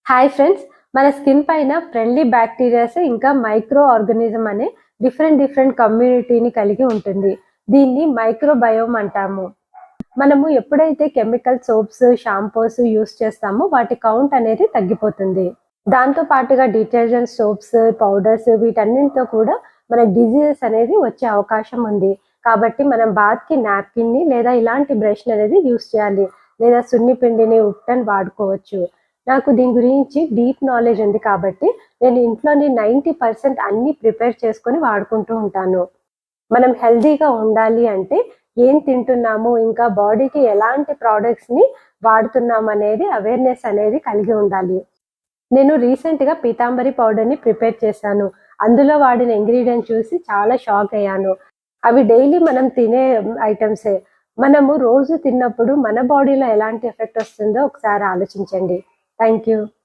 Hi friends, మన skin పైన friendly bacterias ఇంకా మైక్రో ఆర్గానిజం అనే డిఫరెంట్ కమ్యూనిటీని కలిగి ఉంటుంది. దీన్ని మైక్రోబయోమ్ అంటాము. మనము ఎప్పుడైతే కెమికల్ సోప్స్, షాంపూస్ యూస్ చేస్తామో వాటి కౌంట్ అనేది తగ్గిపోతుంది. దాంతో పాటుగా డిటర్జెంట్, సోప్స్, పౌడర్స్ వీటన్నిటితో కూడా మనకు డిజీజెస్ అనేది వచ్చే అవకాశం ఉంది. కాబట్టి మనం బాత్కి నాప్కిన్ని లేదా ఇలాంటి బ్రష్ అనేది యూస్ చేయాలి, లేదా సున్నిపిండిని, ఉట్టని వాడుకోవచ్చు. నాకు దీని గురించి డీప్ నాలెడ్జ్ ఉంది కాబట్టి నేను ఇంట్లోని 90% అన్ని ప్రిపేర్ చేసుకొని వాడుకుంటూ ఉంటాను. మనం హెల్దీగా ఉండాలి అంటే ఏం తింటున్నాము, ఇంకా బాడీకి ఎలాంటి ప్రోడక్ట్స్ని వాడుతున్నాము అనేది అవేర్నెస్ అనేది కలిగి ఉండాలి. నేను రీసెంట్గా పీతాంబరి పౌడర్ని ప్రిపేర్ చేశాను. అందులో వాడిన ఇంగ్రీడియంట్ చూసి చాలా షాక్ అయ్యాను. అవి డైలీ మనం తినే ఐటమ్సే. మనము రోజు తిన్నప్పుడు మన బాడీలో ఎలాంటి ఎఫెక్ట్ వస్తుందో ఒకసారి ఆలోచించండి. Thank you.